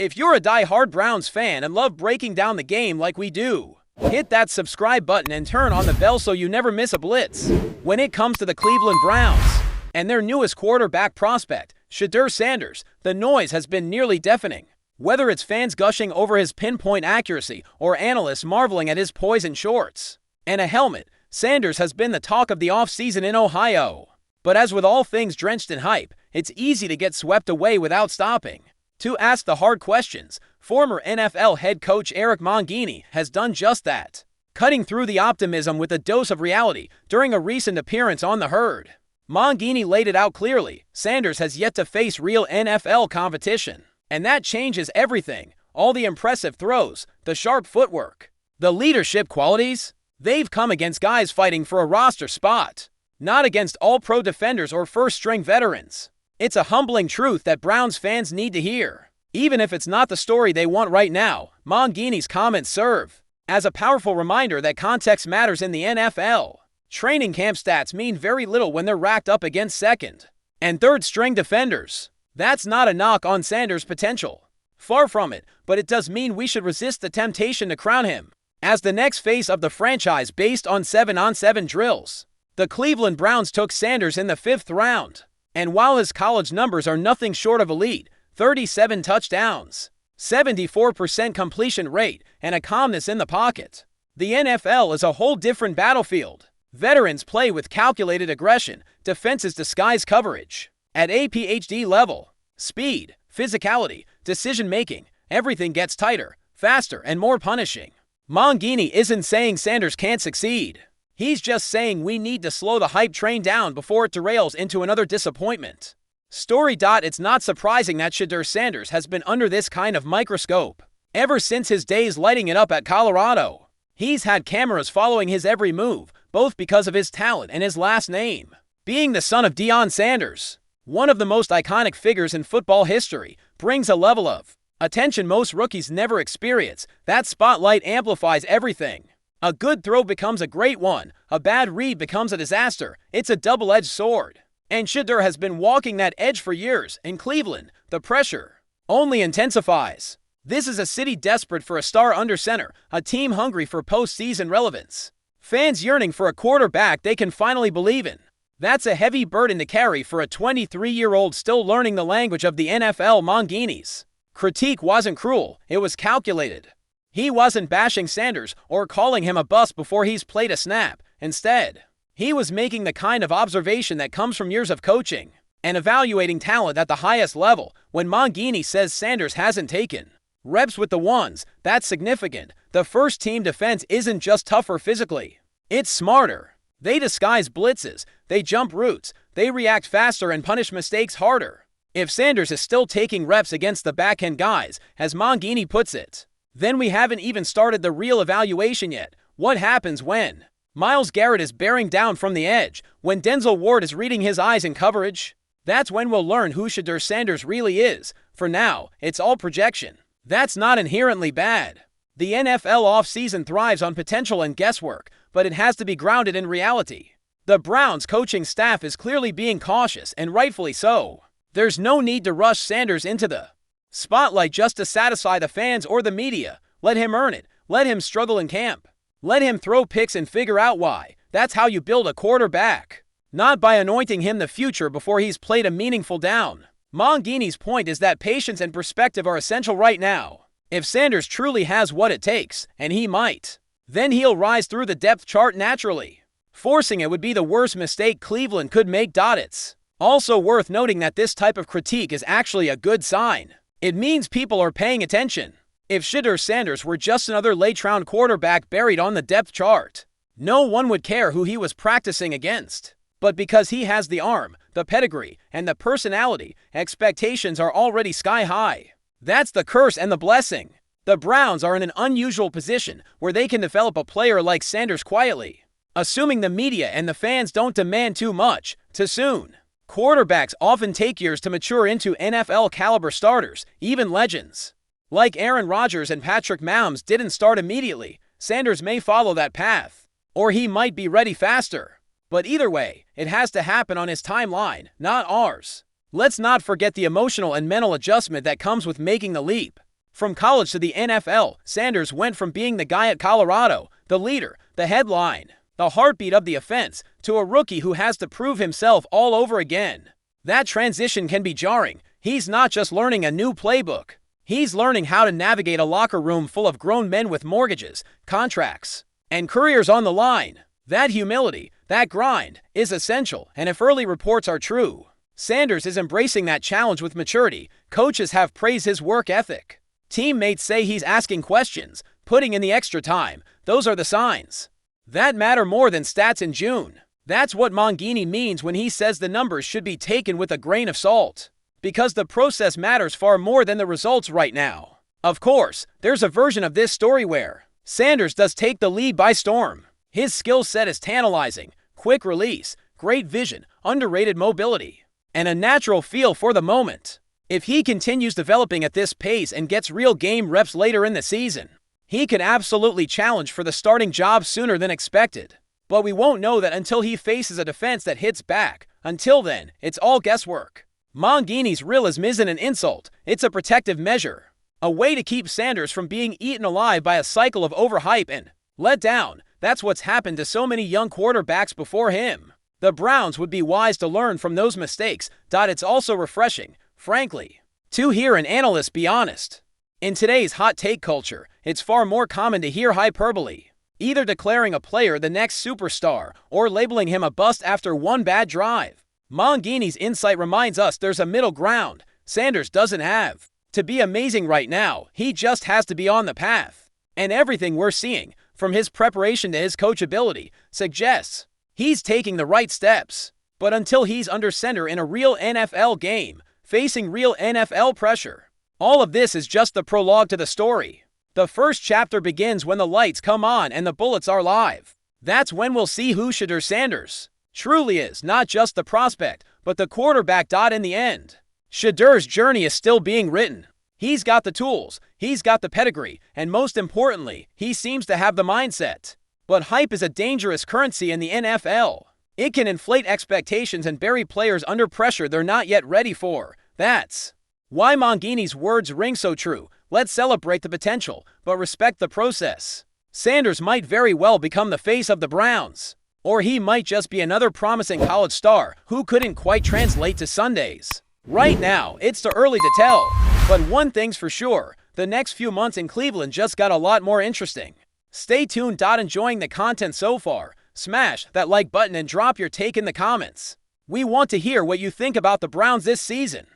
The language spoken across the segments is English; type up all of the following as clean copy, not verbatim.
If you're a die-hard Browns fan and love breaking down the game like we do, hit that subscribe button and turn on the bell so you never miss a blitz. When it comes to the Cleveland Browns and their newest quarterback prospect, SHEDUER Sanders, the noise has been nearly deafening. Whether it's fans gushing over his pinpoint accuracy or analysts marveling at his poise in shorts and a helmet, Sanders has been the talk of the offseason in Ohio. But as with all things drenched in hype, it's easy to get swept away without stopping. To ask the hard questions, former NFL head coach Eric Mangini has done just that, cutting through the optimism with a dose of reality during a recent appearance on The Herd. Mangini laid it out clearly: Sanders has yet to face real NFL competition. And that changes everything. All the impressive throws, the sharp footwork, the leadership qualities, they've come against guys fighting for a roster spot, not against all-pro defenders or first-string veterans. It's a humbling truth that Browns fans need to hear. Even if it's not the story they want right now, Mangini's comments serve as a powerful reminder that context matters in the NFL. Training camp stats mean very little when they're racked up against second and third-string defenders. That's not a knock on Sanders' potential. Far from it, but it does mean we should resist the temptation to crown him as the next face of the franchise based on 7-on-7 drills. The Cleveland Browns took Sanders in the 5th round. And while his college numbers are nothing short of elite, 37 touchdowns, 74% completion rate, and a calmness in the pocket, the NFL is a whole different battlefield. Veterans play with calculated aggression, defenses disguise coverage. At a PhD level, speed, physicality, decision-making, everything gets tighter, faster, and more punishing. Mangini isn't saying Sanders can't succeed. He's just saying we need to slow the hype train down before it derails into another disappointment. It's not surprising that SHEDUER Sanders has been under this kind of microscope ever since his days lighting it up at Colorado. He's had cameras following his every move, both because of his talent and his last name. Being the son of Deion Sanders, one of the most iconic figures in football history, brings a level of attention most rookies never experience. That spotlight amplifies everything. A good throw becomes a great one. A bad read becomes a disaster. It's a double-edged sword. And SHEDUER has been walking that edge for years. In Cleveland, the pressure only intensifies. This is a city desperate for a star under center, a team hungry for postseason relevance, fans yearning for a quarterback they can finally believe in. That's a heavy burden to carry for a 23-year-old still learning the language of the NFL. Mangini's critique wasn't cruel, it was calculated. He wasn't bashing Sanders or calling him a bust before he's played a snap. Instead, he was making the kind of observation that comes from years of coaching and evaluating talent at the highest level. When Mangini says Sanders hasn't taken reps with the ones, that's significant. The first-team defense isn't just tougher physically, it's smarter. They disguise blitzes, they jump routes, they react faster and punish mistakes harder. If Sanders is still taking reps against the back-end guys, as Mangini puts it, then we haven't even started the real evaluation yet. What happens when Myles Garrett is bearing down from the edge, when Denzel Ward is reading his eyes in coverage? That's when we'll learn who SHEDUER Sanders really is. For now, it's all projection. That's not inherently bad. The NFL offseason thrives on potential and guesswork, but it has to be grounded in reality. The Browns coaching staff is clearly being cautious, and rightfully so. There's no need to rush Sanders into the spotlight just to satisfy the fans or the media. Let him earn it. Let him struggle in camp. Let him throw picks and figure out why. That's how you build a quarterback, not by anointing him the future before he's played a meaningful down. Mangini's point is that patience and perspective are essential right now. If Sanders truly has what it takes, and he might, then he'll rise through the depth chart naturally. Forcing it would be the worst mistake Cleveland could make. It's also worth noting that this type of critique is actually a good sign. It means people are paying attention. If SHEDUER Sanders were just another late-round quarterback buried on the depth chart, no one would care who he was practicing against. But because he has the arm, the pedigree, and the personality, expectations are already sky-high. That's the curse and the blessing. The Browns are in an unusual position where they can develop a player like Sanders quietly, assuming the media and the fans don't demand too much, too soon. Quarterbacks often take years to mature into NFL-caliber starters, even legends like Aaron Rodgers and Patrick Mahomes didn't start immediately. Sanders may follow that path, or he might be ready faster. But either way, it has to happen on his timeline, not ours. Let's not forget the emotional and mental adjustment that comes with making the leap. From college to the NFL, Sanders went from being the guy at Colorado, the leader, the headline, the heartbeat of the offense, to a rookie who has to prove himself all over again. That transition can be jarring. He's not just learning a new playbook. He's learning how to navigate a locker room full of grown men with mortgages, contracts, and careers on the line. That humility, that grind, is essential, and if early reports are true, Sanders is embracing that challenge with maturity. Coaches have praised his work ethic. Teammates say he's asking questions, putting in the extra time. Those are the signs that matter more than stats in June. That's what Mangini means when he says the numbers should be taken with a grain of salt, because the process matters far more than the results right now. Of course, there's a version of this story where Sanders does take the league by storm. His skill set is tantalizing, quick release, great vision, underrated mobility, and a natural feel for the moment. If he continues developing at this pace and gets real game reps later in the season, he could absolutely challenge for the starting job sooner than expected. But we won't know that until he faces a defense that hits back. Until then, it's all guesswork. Mangini's realism isn't an insult, it's a protective measure. A way to keep Sanders from being eaten alive by a cycle of overhype and let down. That's what's happened to so many young quarterbacks before him. The Browns would be wise to learn from those mistakes. It's also refreshing, frankly, to hear an analyst be honest. In today's hot take culture, it's far more common to hear hyperbole, either declaring a player the next superstar or labeling him a bust after one bad drive. Mangini's insight reminds us there's a middle ground Sanders doesn't have. To be amazing right now, he just has to be on the path. And everything we're seeing, from his preparation to his coachability, suggests he's taking the right steps. But until he's under center in a real NFL game, facing real NFL pressure, all of this is just the prologue to the story. The first chapter begins when the lights come on and the bullets are live. That's when we'll see who SHEDUER Sanders truly is, not just the prospect, but the quarterback. In the end, SHEDUER's journey is still being written. He's got the tools, he's got the pedigree, and most importantly, he seems to have the mindset. But hype is a dangerous currency in the NFL. It can inflate expectations and bury players under pressure they're not yet ready for. That's why Mangini's words ring so true. Let's celebrate the potential, but respect the process. Sanders might very well become the face of the Browns, or he might just be another promising college star who couldn't quite translate to Sundays. Right now, it's too early to tell, but one thing's for sure, the next few months in Cleveland just got a lot more interesting. Stay tuned. Enjoying the content so far? Smash that like button and drop your take in the comments. We want to hear what you think about the Browns this season.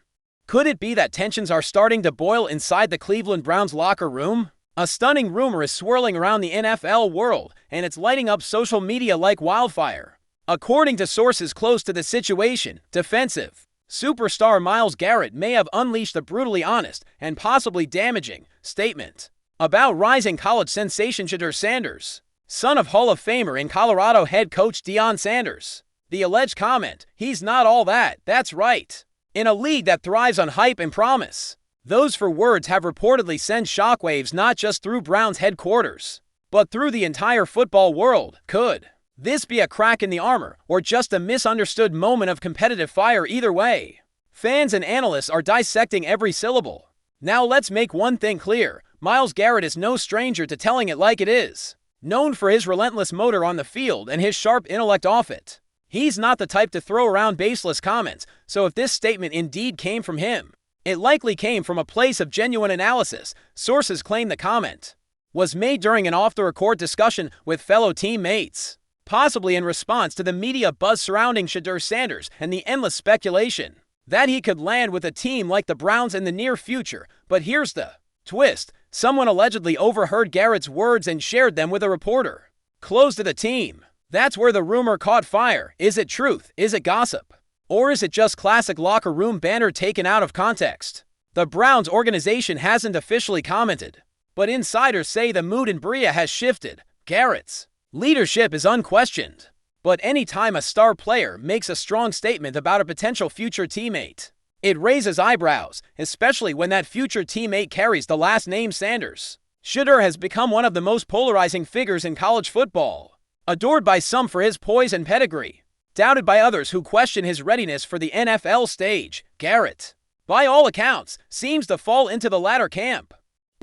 Could it be that tensions are starting to boil inside the Cleveland Browns locker room? A stunning rumor is swirling around the NFL world, and it's lighting up social media like wildfire. According to sources close to the situation, defensive superstar Myles Garrett may have unleashed a brutally honest and possibly damaging statement about rising college sensation SHEDUER Sanders, son of Hall of Famer and Colorado head coach Deion Sanders. The alleged comment, "He's not all that, that's right," in a league that thrives on hype and promise. Those four words have reportedly sent shockwaves not just through Browns headquarters, but through the entire football world. Could this be a crack in the armor, or just a misunderstood moment of competitive fire? Either way, fans and analysts are dissecting every syllable. Now let's make one thing clear. Myles Garrett is no stranger to telling it like it is. Known for his relentless motor on the field and his sharp intellect off it, he's not the type to throw around baseless comments, so if this statement indeed came from him, it likely came from a place of genuine analysis. Sources claim the comment was made during an off-the-record discussion with fellow teammates, possibly in response to the media buzz surrounding SHEDUER Sanders and the endless speculation that he could land with a team like the Browns in the near future. But here's the twist. Someone allegedly overheard Garrett's words and shared them with a reporter close to the team. That's where the rumor caught fire. Is it truth? Is it gossip? Or is it just classic locker room banter taken out of context? The Browns organization hasn't officially commented, but insiders say the mood in Bria has shifted. Garrett's leadership is unquestioned, but anytime a star player makes a strong statement about a potential future teammate, it raises eyebrows, especially when that future teammate carries the last name Sanders. SHEDUER has become one of the most polarizing figures in college football, adored by some for his poise and pedigree, doubted by others who question his readiness for the NFL stage. Garrett, by all accounts, seems to fall into the latter camp.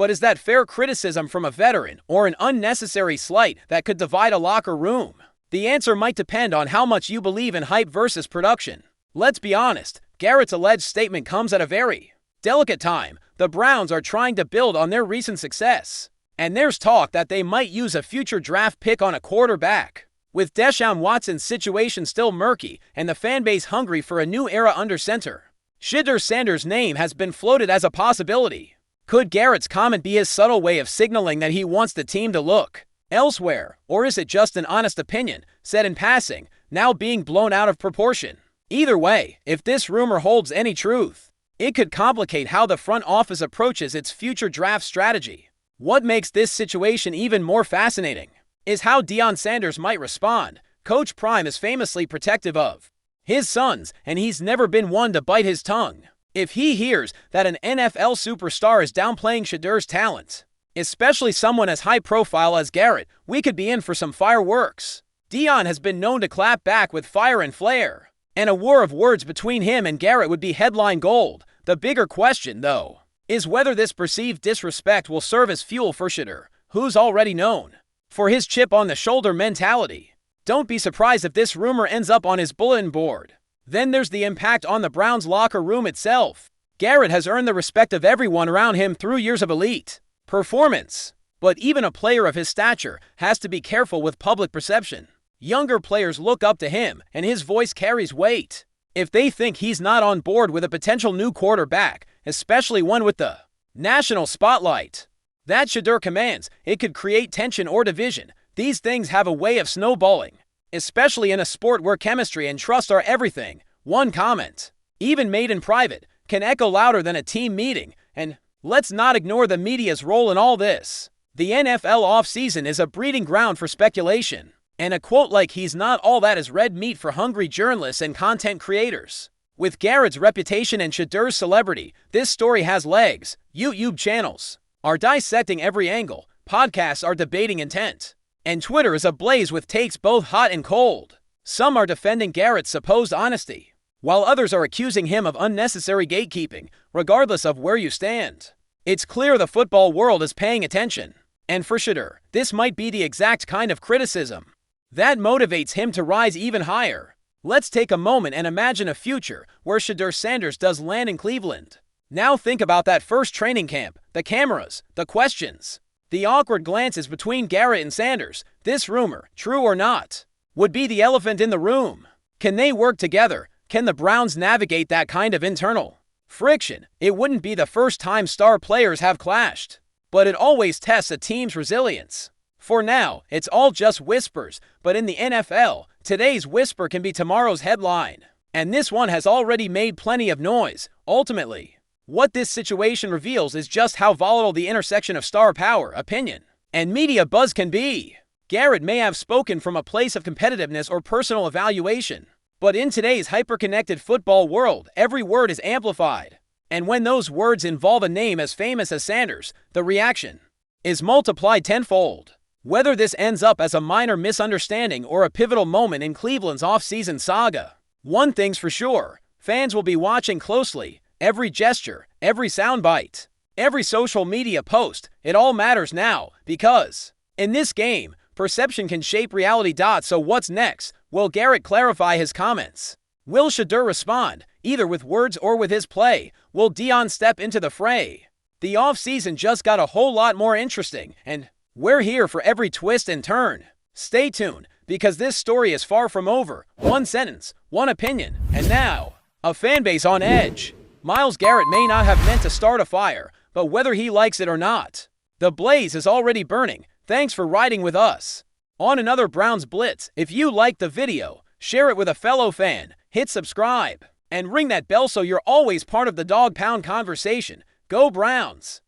But is that fair criticism from a veteran or an unnecessary slight that could divide a locker room? The answer might depend on how much you believe in hype versus production. Let's be honest, Garrett's alleged statement comes at a very delicate time. The Browns are trying to build on their recent success, and there's talk that they might use a future draft pick on a quarterback. With Deshaun Watson's situation still murky and the fanbase hungry for a new era under center, SHEDUER Sanders' name has been floated as a possibility. Could Garrett's comment be his subtle way of signaling that he wants the team to look elsewhere, or is it just an honest opinion, said in passing, now being blown out of proportion? Either way, if this rumor holds any truth, it could complicate how the front office approaches its future draft strategy. What makes this situation even more fascinating is how Deion Sanders might respond. Coach Prime is famously protective of his sons, and he's never been one to bite his tongue. If he hears that an NFL superstar is downplaying SHEDUER's talent, especially someone as high profile as Garrett, we could be in for some fireworks. Deion has been known to clap back with fire and flair, and a war of words between him and Garrett would be headline gold. The bigger question, though, is whether this perceived disrespect will serve as fuel for SHEDUER, who's already known for his chip-on-the-shoulder mentality. Don't be surprised if this rumor ends up on his bulletin board. Then there's the impact on the Browns' locker room itself. Garrett has earned the respect of everyone around him through years of elite performance, but even a player of his stature has to be careful with public perception. Younger players look up to him, and his voice carries weight. If they think he's not on board with a potential new quarterback, especially one with the national spotlight that SHEDUER commands, it could create tension or division. These things have a way of snowballing, especially in a sport where chemistry and trust are everything. One comment, even made in private, can echo louder than a team meeting. And let's not ignore the media's role in all this. The NFL offseason is a breeding ground for speculation, and a quote like "he's not all that" is red meat for hungry journalists and content creators. With Garrett's reputation and SHEDUER's celebrity, this story has legs. YouTube channels are dissecting every angle, podcasts are debating intent, and Twitter is ablaze with takes both hot and cold. Some are defending Garrett's supposed honesty, while others are accusing him of unnecessary gatekeeping. Regardless of where you stand, it's clear the football world is paying attention. And for SHEDUER, this might be the exact kind of criticism that motivates him to rise even higher. Let's take a moment and imagine a future where SHEDUER Sanders does land in Cleveland. Now think about that first training camp, the cameras, the questions, the awkward glances between Garrett and Sanders. This rumor, true or not, would be the elephant in the room. Can they work together? Can the Browns navigate that kind of internal friction? It wouldn't be the first time star players have clashed, but it always tests a team's resilience. For now, it's all just whispers, but in the NFL, today's whisper can be tomorrow's headline. And this one has already made plenty of noise. Ultimately, what this situation reveals is just how volatile the intersection of star power, opinion, and media buzz can be. Garrett may have spoken from a place of competitiveness or personal evaluation, but in today's hyper-connected football world, every word is amplified. And when those words involve a name as famous as Sanders, the reaction is multiplied tenfold. Whether this ends up as a minor misunderstanding or a pivotal moment in Cleveland's off-season saga, one thing's for sure, fans will be watching closely. Every gesture, every soundbite, every social media post, it all matters now, because in this game, perception can shape reality. So what's next? Will Garrett clarify his comments? Will SHEDUER respond, either with words or with his play? Will Deion step into the fray? The offseason just got a whole lot more interesting, and we're here for every twist and turn. Stay tuned, because this story is far from over. One sentence, one opinion, and now, a fanbase on edge. Myles Garrett may not have meant to start a fire, but whether he likes it or not, the blaze is already burning. Thanks for riding with us on another Browns Blitz. If you liked the video, share it with a fellow fan, hit subscribe, and ring that bell so you're always part of the Dawg Pound conversation. Go Browns!